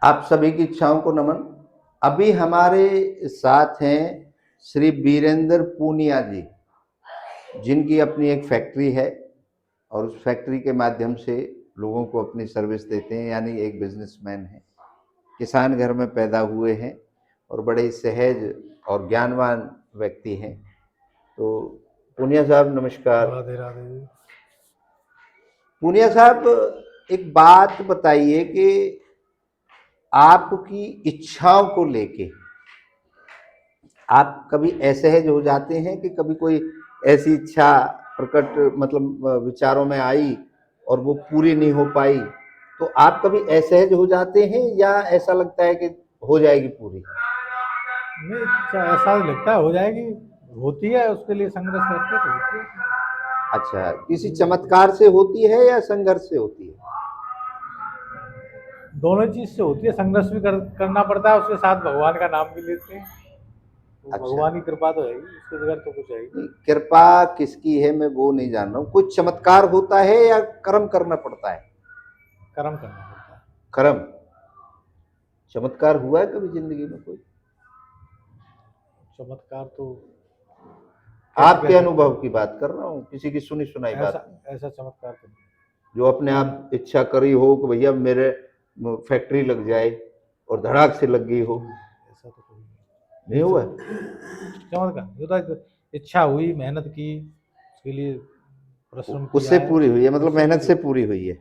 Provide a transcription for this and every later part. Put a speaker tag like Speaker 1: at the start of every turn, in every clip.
Speaker 1: आप सभी की इच्छाओं को नमन। अभी हमारे साथ हैं श्री वीरेंद्र पूनिया जी, जिनकी अपनी एक फैक्ट्री है और उस फैक्ट्री के माध्यम से लोगों को अपनी सर्विस देते हैं, यानी एक बिजनेसमैन है। किसान घर में पैदा हुए हैं और बड़े सहज और ज्ञानवान व्यक्ति हैं। तो पूनिया साहब नमस्कार।
Speaker 2: राधे राधे जी।
Speaker 1: पूनिया साहब, एक बात बताइए कि आपकी इच्छाओं को लेके आप कभी असहज हो जाते हैं कि कभी कोई ऐसी इच्छा प्रकट मतलब विचारों में आई और वो पूरी नहीं हो पाई, तो आप कभी असहज हो जाते हैं या ऐसा लगता है कि हो जाएगी पूरी?
Speaker 2: नहीं, ऐसा ही लगता है हो जाएगी, होती है, उसके लिए संघर्ष करते तो होती है।
Speaker 1: अच्छा, किसी चमत्कार से होती है या संघर्ष से होती है?
Speaker 2: दोनों चीज से होती है, संघर्ष भी करना पड़ता है, उसके साथ भगवान का नाम भी लेते हैं, तो
Speaker 1: अच्छा,
Speaker 2: भगवान की कृपा तो है ही, उसके बगैर तो कुछ है ही
Speaker 1: नहीं,
Speaker 2: नहीं।
Speaker 1: कृपा किसकी है मैं वो नहीं जान रहा हूँ। कुछ चमत्कार होता है या कर्म करना पड़ता है?
Speaker 2: कर्म करना पड़ता है।
Speaker 1: कर्म। चमत्कार हुआ है कभी जिंदगी में कोई?
Speaker 2: चमत्कार तो कैसे
Speaker 1: आपके
Speaker 2: कह सकते
Speaker 1: अनुभव
Speaker 2: हैं,
Speaker 1: की बात कर रहा हूँ, किसी की सुनी सुनाई
Speaker 2: ऐसा
Speaker 1: बात नहीं।
Speaker 2: ऐसा चमत्कार तो नहीं।
Speaker 1: जो अपने आप इच्छा करी हो कि भैया मेरे फैक्ट्री लग जाए और धड़ाक से लग गई हो,
Speaker 2: ऐसा तो कोई
Speaker 1: नहीं
Speaker 2: नहीं।
Speaker 1: हुआ?
Speaker 2: चमत्कार नहीं होता, इच्छा हुई, मेहनत की, उसके लिए परिश्रम किया
Speaker 1: उससे
Speaker 2: है,
Speaker 1: पूरी हुई है, मतलब
Speaker 2: उससे
Speaker 1: मेहनत
Speaker 2: पूरी
Speaker 1: से
Speaker 2: होती
Speaker 1: पूरी हुई है।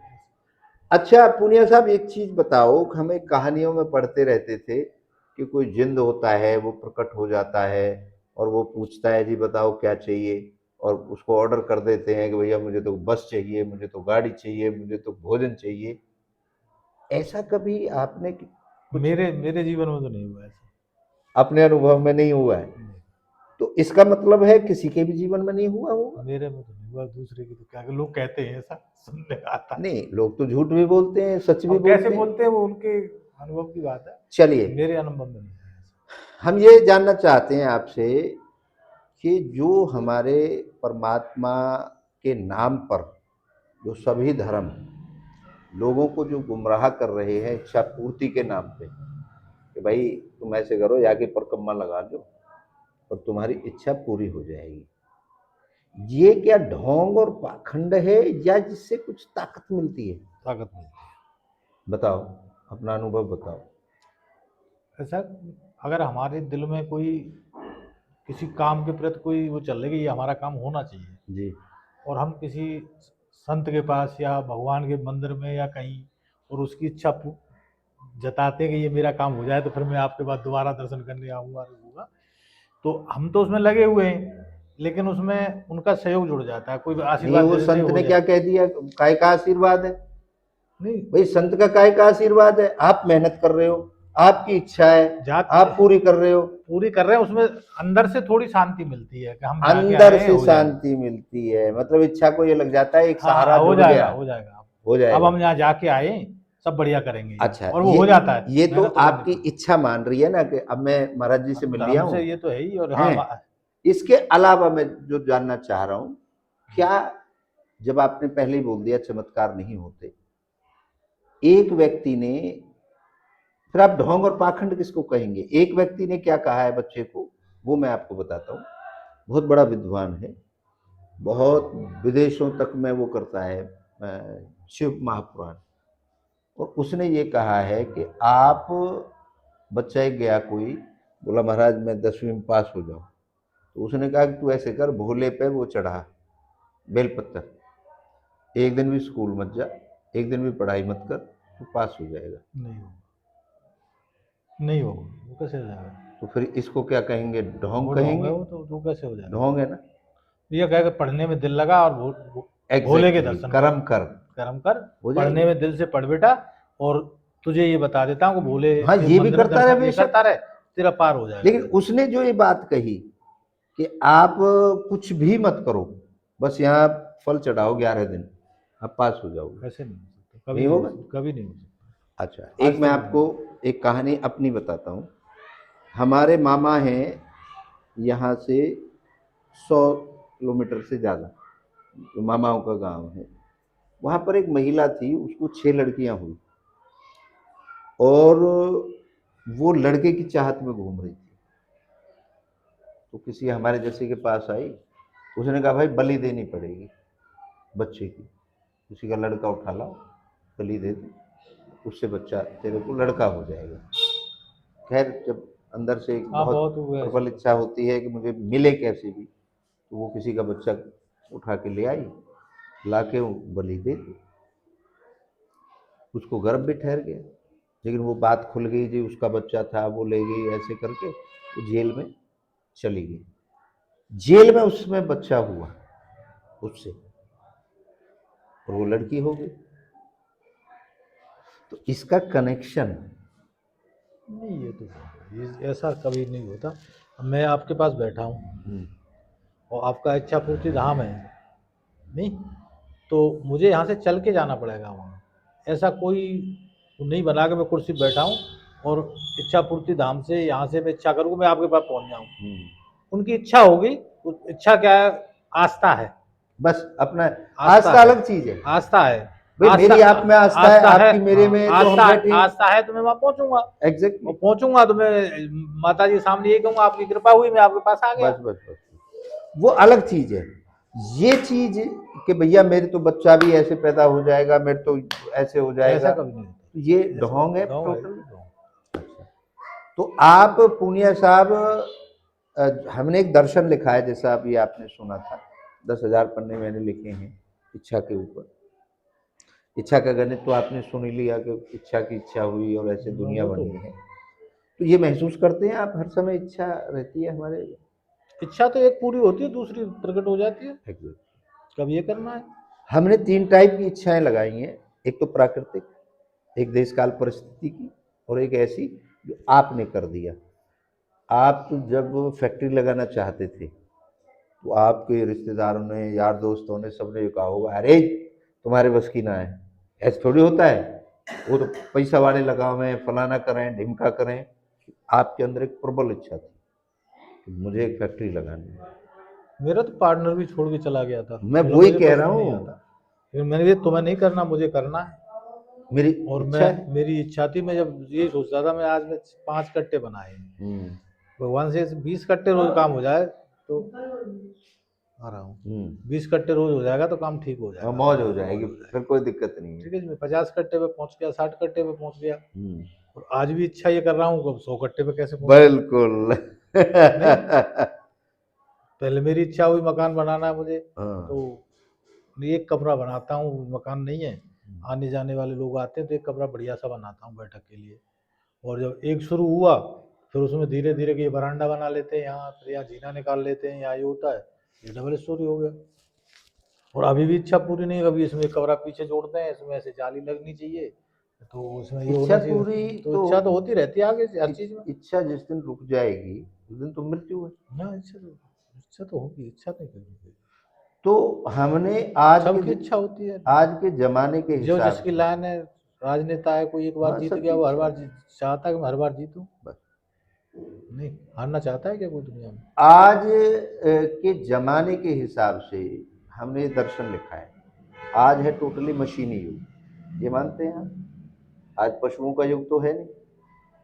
Speaker 1: अच्छा पुनिया साहब, एक चीज बताओ, हमें कहानियों में पढ़ते रहते थे कि कोई जिंद होता है वो प्रकट हो जाता है और वो पूछता है जी बताओ क्या चाहिए, और उसको ऑर्डर कर देते हैं कि भैया मुझे तो बस चाहिए, मुझे तो गाड़ी चाहिए, मुझे तो भोजन चाहिए। ऐसा कभी आपने
Speaker 2: है।
Speaker 1: कुछ
Speaker 2: मेरे मेरे जीवन में तो नहीं हुआ ऐसा।
Speaker 1: अपने अनुभव में नहीं हुआ है?
Speaker 2: नहीं,
Speaker 1: तो इसका मतलब है किसी के भी जीवन में नहीं हुआ होगा।
Speaker 2: मेरे में तो नहीं हुआ, दूसरे की तो क्या, लोग कहते हैं ऐसा, सुनने में आता है।
Speaker 1: नहीं, लोग तो झूठ भी बोलते हैं, सच भी
Speaker 2: अब कैसे
Speaker 1: बोलते हैं।
Speaker 2: बोलते हैं वो उनके अनुभव की बात है,
Speaker 1: चलिए,
Speaker 2: मेरे अनुभव में नहीं है ऐसा।
Speaker 1: हम ये जानना चाहते हैं आपसे कि जो हमारे परमात्मा के नाम पर जो सभी धर्म लोगों को जो गुमराह कर रहे हैं इच्छा पूर्ति के नाम पे, कि भाई तुम ऐसे करो जाके परिक्रमा लगा लो और तुम्हारी इच्छा पूरी हो जाएगी, ये क्या ढोंग और पाखंड है या जिससे कुछ ताकत मिलती है?
Speaker 2: ताकत मिलती
Speaker 1: बताओ, अपना अनुभव बताओ।
Speaker 2: है ऐसा। अगर हमारे दिल में कोई किसी काम के प्रति कोई वो चल रही है कि ये हमारा काम होना चाहिए,
Speaker 1: जी।
Speaker 2: और हम किसी संत के पास या भगवान के मंदिर में या कहीं, और उसकी इच्छा जताते हैं कि ये मेरा काम हो जाए तो फिर मैं आपके पास दोबारा दर्शन करने आऊँगा होगा, तो हम तो उसमें लगे हुए हैं, लेकिन उसमें उनका सहयोग जुड़ जाता है, कोई
Speaker 1: नहीं,
Speaker 2: आशीर्वाद
Speaker 1: वो
Speaker 2: दे देते हैं
Speaker 1: संत
Speaker 2: हो
Speaker 1: ने क्या
Speaker 2: जाए।
Speaker 1: कह दिया, काय का आशीर्वाद है?
Speaker 2: नहीं,
Speaker 1: भाई संत का काय का आशीर्वाद है? आप मेहनत कर रहे हो, आपकी इच्छा है,
Speaker 2: जात
Speaker 1: आप पूरी कर रहे हो,
Speaker 2: पूरी कर रहे हैं, उसमें अंदर से थोड़ी शांति मिलती है कि हम जाके
Speaker 1: अंदर
Speaker 2: आए,
Speaker 1: से
Speaker 2: हो जाएगा।
Speaker 1: शांति मिलती है, मतलब इच्छा को ये लग जाता है एक
Speaker 2: हाँ
Speaker 1: सहारा
Speaker 2: हाँ, हो
Speaker 1: जुड़
Speaker 2: जाएगा
Speaker 1: गया,
Speaker 2: हो जाएगा।
Speaker 1: हो
Speaker 2: अब
Speaker 1: जाएगा।
Speaker 2: हम यहाँ जाके आए, सब बढ़िया करेंगे ये,
Speaker 1: अच्छा,
Speaker 2: और वो हो जाता है,
Speaker 1: ये तो
Speaker 2: मेहनत तो करनी
Speaker 1: आपकी
Speaker 2: पड़ती
Speaker 1: इच्छा मान रही है ना कि अब मैं महाराज जी
Speaker 2: है।
Speaker 1: से
Speaker 2: तो
Speaker 1: मिल लिया
Speaker 2: धर्म
Speaker 1: हूँ,
Speaker 2: से ये तो है ही, और हाँ
Speaker 1: हैं? इसके अलावा मैं जो जानना चाह रहा हूँ, क्या, जब आपने पहले ही बोल दिया चमत्कार नहीं होते, एक व्यक्ति ने, फिर आप ढोंग और पाखंड किसको कहेंगे? एक व्यक्ति ने क्या कहा है बच्चे को, वो मैं आपको बताता हूँ। बहुत बड़ा विद्वान है, बहुत विदेशों तक में वो करता है शिव महापुराण, और उसने ये कहा है कि आप, बच्चा एक गया कोई, बोला महाराज मैं 10वीं में पास हो जाऊं, तो उसने कहा कि तू ऐसे कर, भोले पे वो चढ़ा बेलपत्तर, एक दिन भी स्कूल मत जा, एक दिन भी पढ़ाई मत कर, तू पास हो जाएगा।
Speaker 2: नहीं होगा, नहीं होगा, वो कैसे हो जाएगा?
Speaker 1: तो फिर इसको क्या कहेंगे, ढोंग
Speaker 2: वो ढोंग है,
Speaker 1: कहेंगे?
Speaker 2: वो तो कैसे हो जाएगा?
Speaker 1: ढोंग है ना?
Speaker 2: ये कहेगा पढ़ने में दिल लगा, और भोले के
Speaker 1: एग्जैक्टली,
Speaker 2: दर्शन कर,
Speaker 1: कर्म कर,
Speaker 2: कर्म कर,
Speaker 1: हो
Speaker 2: पढ़ने
Speaker 1: जाएगी।
Speaker 2: में दिल से पढ़ बेटा, और तुझे ये बता देता हूँ कि भोले
Speaker 1: हाँ,
Speaker 2: के
Speaker 1: ये भी
Speaker 2: मंदिर में
Speaker 1: करता है
Speaker 2: दर्शन ये
Speaker 1: बेशक,
Speaker 2: करता रहे, तेरा पार हो जाएगा
Speaker 1: लेकिन
Speaker 2: फिर।
Speaker 1: उसने जो ये बात कही कि आप कुछ भी मत करो, बस यहाँ फल चढ़ाओ 11 दिन, आप पास हो जाओगे,
Speaker 2: कैसे नहीं हो सकता, कभी
Speaker 1: नहीं
Speaker 2: नहीं हो
Speaker 1: होगा?
Speaker 2: सकता, कभी नहीं हो सकता,
Speaker 1: अच्छा, एक
Speaker 2: आज
Speaker 1: मैं
Speaker 2: तक नहीं
Speaker 1: आपको
Speaker 2: हुआ।
Speaker 1: एक कहानी अपनी बताता हूँ। हमारे मामा हैं यहाँ से 100 किलोमीटर से ज़्यादा, जो मामाओं का गांव है, वहाँ पर एक महिला थी, उसको 6 लड़कियां हुई, और वो लड़के की चाहत में घूम रही थी। तो किसी हमारे जैसे के पास आई, उसने कहा भाई बलि देनी पड़ेगी बच्चे की, किसी का लड़का उठा लाओ, बलि दे दे, उससे बच्चा तेरे को लड़का हो जाएगा। खैर जब अंदर से एक
Speaker 2: हाँ
Speaker 1: बहुत
Speaker 2: बहुत हुआ है
Speaker 1: प्रबल
Speaker 2: ऐसे।
Speaker 1: इच्छा होती है कि मुझे मिले कैसे भी, तो वो किसी का बच्चा उठा के ले आई, ला के वो बलि दे दी। उसको गर्भ भी ठहर गया, लेकिन वो बात खुल गई जी उसका बच्चा था, वो ले गई, ऐसे करके वो जेल में चली गई। जेल में उसमें बच्चा हुआ उससे, और वो लड़की हो गई। तो इसका कनेक्शन
Speaker 2: नहीं ये तो ऐसा कभी नहीं होता। मैं आपके पास बैठा हूँ और आपका इच्छा पूर्ति धाम है, नहीं तो मुझे यहाँ से चल के जाना पड़ेगा वहाँ। ऐसा कोई नहीं बना के मैं कुर्सी पे बैठा हूँ और इच्छा पूर्ति धाम से यहाँ से मैं इच्छा करूँ मैं आपके पास पहुँच जाऊँ। उनकी इच्छा होगी, तो इच्छा क्या है, आस्था है।
Speaker 1: बस अपना
Speaker 2: आस्था
Speaker 1: आस्था
Speaker 2: है,
Speaker 1: अलग चीज है
Speaker 2: आस्था है।
Speaker 1: भाई, मेरी आप में आस्था है, आपकी मेरे में, तो हम बैठे।
Speaker 2: आस्था है तो मैं वहाँ पहुंचूंगा, और
Speaker 1: एग्जैक्टली,
Speaker 2: पहुंचूंगा तो मैं माता जी के सामने ये कहूंगा आपकी कृपा हुई, मैं आपके पास आ गया।
Speaker 1: बस बस बस, वो अलग चीज है। ये चीज कि भैया मेरे तो बच्चा भी ऐसे पैदा हो जाएगा, मेरे तो ऐसे हो
Speaker 2: ऐसा
Speaker 1: जाएगा,
Speaker 2: कभी नहीं होता।
Speaker 1: ये ढोंग है
Speaker 2: ढोंग है,
Speaker 1: टोटल।
Speaker 2: ढोंग।
Speaker 1: तो आप पूनिया साहब, हमने एक दर्शन लिखा है, जैसा अभी आपने सुना था, 10,000 पन्ने मैंने लिखे हैं इच्छा के ऊपर। इच्छा का गणित तो आपने सुन ही लिया कि इच्छा की इच्छा हुई और ऐसे दुनिया
Speaker 2: वो तो
Speaker 1: बनी है। तो ये महसूस करते हैं आप हर समय इच्छा रहती है हमारे?
Speaker 2: इच्छा तो एक पूरी होती है, दूसरी प्रकट हो जाती है।
Speaker 1: Exactly.
Speaker 2: कब ये करना है।
Speaker 1: हमने 3 टाइप की इच्छाएं लगाई हैं, एक तो प्राकृतिक, एक देश काल परिस्थिति की, और एक ऐसी जो आपने कर दिया। आप जब फैक्ट्री लगाना चाहते थे तो आपके रिश्तेदारों ने, यार दोस्तों ने, सबने कहा होगा अरे तुम्हारे बस की ना है, ऐसे थोड़ी होता है, वो तो पैसा वाले लगावे, फलाना करें, ढिमका करें। आपके अंदर एक प्रबल इच्छा थी कि मुझे एक फैक्ट्री लगानी है।
Speaker 2: मेरा तो पार्टनर भी छोड़ के चला गया था,
Speaker 1: मैं
Speaker 2: बोला
Speaker 1: वही
Speaker 2: मुझे
Speaker 1: कह
Speaker 2: बस
Speaker 1: रहा
Speaker 2: में नहीं
Speaker 1: हूँ,
Speaker 2: आता। फिर मैंने ये तुम्हें नहीं करना, मुझे करना है।
Speaker 1: मेरी
Speaker 2: और
Speaker 1: इच्छा
Speaker 2: मैं,
Speaker 1: है।
Speaker 2: मेरी इच्छा थी, मैं जब ये सोचता था मैं आज में 5 कट्टे बनाए, भगवान से 20 कट्टे रोज काम हो जाए तो आ रहा हूँ, 20 कट्टे रोज हो जाएगा तो काम ठीक हो जाएगा,
Speaker 1: मौज हो जाएगी, फिर कोई दिक्कत नहीं है।
Speaker 2: ठीक है जी। मैं 50 कट्टे पे पहुंच गया, 60 कट्टे पे पहुंच गया, और आज भी इच्छा ये कर रहा हूँ 100 कट्टे पे कैसे पहुंचूं।
Speaker 1: बिल्कुल।
Speaker 2: नहीं, पहले मेरी इच्छा हुई मकान बनाना है मुझे, तो एक कमरा बनाता हूँ, मकान नहीं है, आने जाने वाले लोग आते हैं तो एक कमरा बढ़िया सा बनाता हूँ बैठक के लिए। और जब एक शुरू हुआ फिर उसमें धीरे धीरे कि ये बरांडा बना लेते हैं यहाँ, फिर यहाँ जीना निकाल लेते हैं, यहाँ ये होता है, ये डबल स्टोरी हो गया। और अभी भी इच्छा पूरी नहीं, कभी इसमें कमरा पीछे जोड़ते हैं, इसमें ऐसे जाली लगनी चाहिए, तो उसमें ये
Speaker 1: इच्छा
Speaker 2: होना चाहिए।
Speaker 1: पूरी
Speaker 2: तो इच्छा तो होती रहती है आगे हर चीज में।
Speaker 1: इच्छा जिस दिन रुक जाएगी उस दिन तो मृत्यु है।
Speaker 2: ना इच्छा तो होगी, इच्छा नहीं करेगी।
Speaker 1: तो हमने
Speaker 2: सबकी इच्छा होती है,
Speaker 1: आज के जमाने के
Speaker 2: जो
Speaker 1: हिसाब
Speaker 2: जिसकी
Speaker 1: से,
Speaker 2: लाइन है। राजनेता है, कोई एक बार
Speaker 1: हाँ
Speaker 2: जीत
Speaker 1: सबकी
Speaker 2: गया, वो हर
Speaker 1: इच्छा
Speaker 2: बार
Speaker 1: है।
Speaker 2: चाहता है कि मैं हर बार जीतूं।
Speaker 1: बस
Speaker 2: नहीं, हारना चाहता है क्या कोई दुनिया में?
Speaker 1: आज के जमाने के हिसाब से हमने दर्शन लिखा है, आज है टोटली मशीनी युग, ये मानते हैं आप? आज पशुओं का युग तो है नहीं,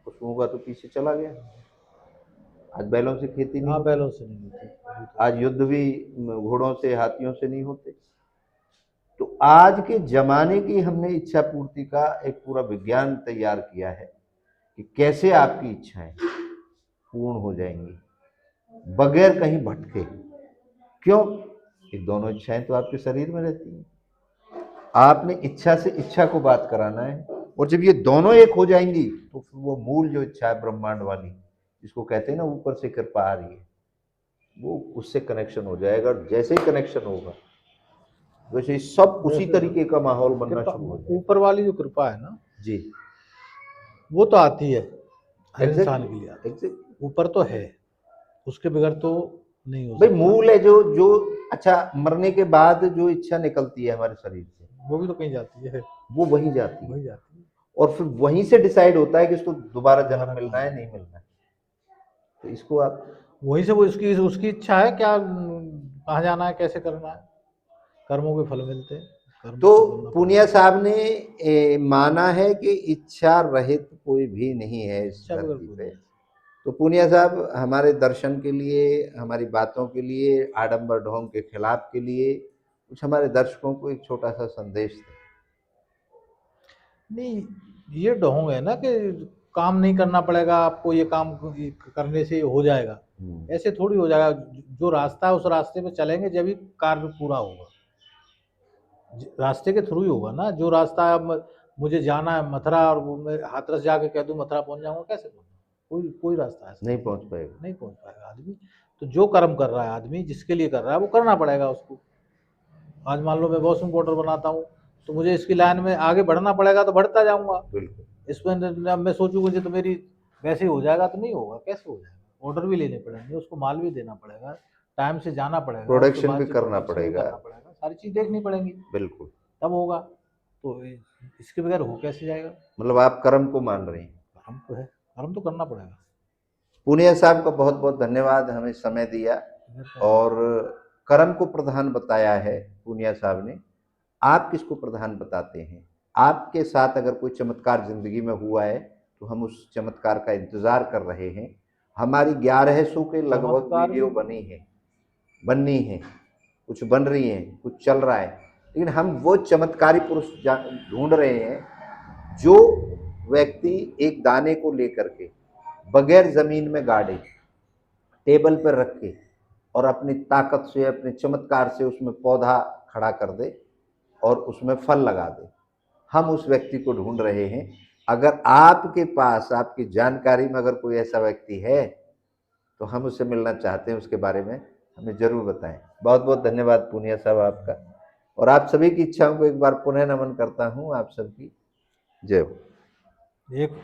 Speaker 1: पशुओं का तो पीछे चला गया। आज बैलों से खेती नहीं
Speaker 2: हाँ,
Speaker 1: होती,
Speaker 2: बैलों से नहीं होती।
Speaker 1: आज युद्ध भी घोड़ों से, हाथियों से नहीं होते। तो आज के जमाने की हमने इच्छा पूर्ति का एक पूरा विज्ञान तैयार किया है कि कैसे आपकी इच्छाएं पूर्ण हो जाएंगी बगैर कहीं भटके। क्यों? ये दोनों इच्छाएं तो आपके शरीर में रहती हैं। आपने इच्छा से इच्छा को बात कराना है, और जब ये दोनों एक हो जाएंगी तो फिर वो मूल जो इच्छा है ब्रह्मांड वाली, जिसको कहते हैं ना ऊपर से कृपा आ रही है, वो उससे कनेक्शन हो जाएगा। और जैसे ही कनेक्शन होगा वैसे ही सब उसी तरीके का माहौल बनना
Speaker 2: कृपा,
Speaker 1: शुरू हो जाएगा।
Speaker 2: ऊपर वाली जो कृपा है ना,
Speaker 1: जी,
Speaker 2: वो तो आती है हर इंसान
Speaker 1: एग्जैक्टली
Speaker 2: के लिए आती है।
Speaker 1: एग्जैक्टली।
Speaker 2: ऊपर तो है, उसके बगैर तो नहीं हो
Speaker 1: भाई
Speaker 2: सकता।
Speaker 1: मूल है जो जो अच्छा, मरने के बाद जो इच्छा निकलती है हमारे शरीर से,
Speaker 2: वो भी तो कहीं जाती है,
Speaker 1: वो वहीं जाती है,
Speaker 2: वही जाती है।
Speaker 1: और फिर वहीं से डिसाइड होता है कि इसको दोबारा जन्म
Speaker 2: दोबारा
Speaker 1: मिलना
Speaker 2: कहाँ
Speaker 1: है,
Speaker 2: जाना
Speaker 1: नहीं मिलना है। तो इसको आप
Speaker 2: वहीं से वो उसकी उसकी इच्छा है क्या, कहाँ जाना है, कैसे करना है, कर्मों के फल मिलते हैं। कर्म
Speaker 1: तो
Speaker 2: तो करना
Speaker 1: पूनिया
Speaker 2: पड़ेगा।
Speaker 1: साहब ने माना है कि इच्छा रहित कोई भी नहीं है इस
Speaker 2: इच्छा बगैर
Speaker 1: धरती
Speaker 2: कोई
Speaker 1: पे।
Speaker 2: नहीं।
Speaker 1: तो पूनिया साहब हमारे दर्शन के लिए, हमारी बातों के लिए, आडंबर ढोंग के खिलाफ के लिए कुछ हमारे दर्शकों को एक छोटा सा संदेश दें।
Speaker 2: नहीं, ये ढोंग है ना कि काम नहीं करना पड़ेगा आपको, ये काम करने से हो जाएगा, ऐसे थोड़ी हो जाएगा। जो रास्ता है उस रास्ते पे चलेंगे जब ही कार्य पूरा होगा। रास्ते के थ्रू ही होगा ना। जो रास्ता अब मुझे जाना है मथुरा और वो मैं हाथरस जाके कह दूं मथुरा पहुंच जाऊंगा, कैसे पहुंचूंगा? कोई कोई रास्ता ऐसा
Speaker 1: नहीं पहुंच पाएगा।
Speaker 2: नहीं पहुंच पाएगा आदमी। तो जो कर्म कर रहा है आदमी, जिसके लिए कर रहा है वो करना पड़ेगा उसको। आज मान लो मैं वॉशरूम पाउडर बनाता हूँ, तो मुझे इसकी लाइन में आगे बढ़ना पड़ेगा, तो बढ़ता जाऊंगा।
Speaker 1: बिल्कुल।
Speaker 2: इसमें अब मैं सोचूंगा जी तो मेरी वैसे ही हो जाएगा, तो नहीं होगा। कैसे हो जाएगा? ऑर्डर भी लेने पड़ेंगे, उसको माल भी देना पड़ेगा, टाइम से जाना पड़ेगा, उसके
Speaker 1: प्रोडक्शन
Speaker 2: बाद
Speaker 1: भी
Speaker 2: से
Speaker 1: करना
Speaker 2: प्रोडक्शन भी
Speaker 1: पड़ेगा।
Speaker 2: करना पड़ेगा, सारी चीज देखनी पड़ेंगी,
Speaker 1: बिल्कुल।
Speaker 2: तब होगा। तो इसके बगैर हो कैसे जाएगा?
Speaker 1: मतलब आप कर्म को मान रहे हैं।
Speaker 2: कर्म तो है, कर्म तो करना पड़ेगा।
Speaker 1: पूनिया साहब का बहुत बहुत धन्यवाद, हमें समय दिया और कर्म को प्रधान बताया है पूनिया साहब ने। आप किसको प्रधान बताते हैं? आपके साथ अगर कोई चमत्कार जिंदगी में हुआ है तो हम उस चमत्कार का इंतजार कर रहे हैं। हमारी 1100 के लगभग
Speaker 2: चमत्कार भी
Speaker 1: वीडियो बनी है, बननी है, कुछ बन रही है, कुछ चल रहा है, लेकिन हम वो चमत्कारी पुरुष ढूंढ रहे हैं जो व्यक्ति एक दाने को लेकर के बगैर जमीन में गाड़े, टेबल पर रख के और अपनी ताकत से, अपने चमत्कार से उसमें पौधा खड़ा कर दे और उसमें फल लगा दे। हम उस व्यक्ति को ढूंढ रहे हैं। अगर आपके पास, आपकी जानकारी में अगर कोई ऐसा व्यक्ति है तो हम उससे मिलना चाहते हैं, उसके बारे में हमें जरूर बताएं। बहुत बहुत धन्यवाद पूनिया साहब आपका, और आप सभी की इच्छाओं को एक बार पुनः नमन करता हूं। आप सबकी जय हो।
Speaker 2: एक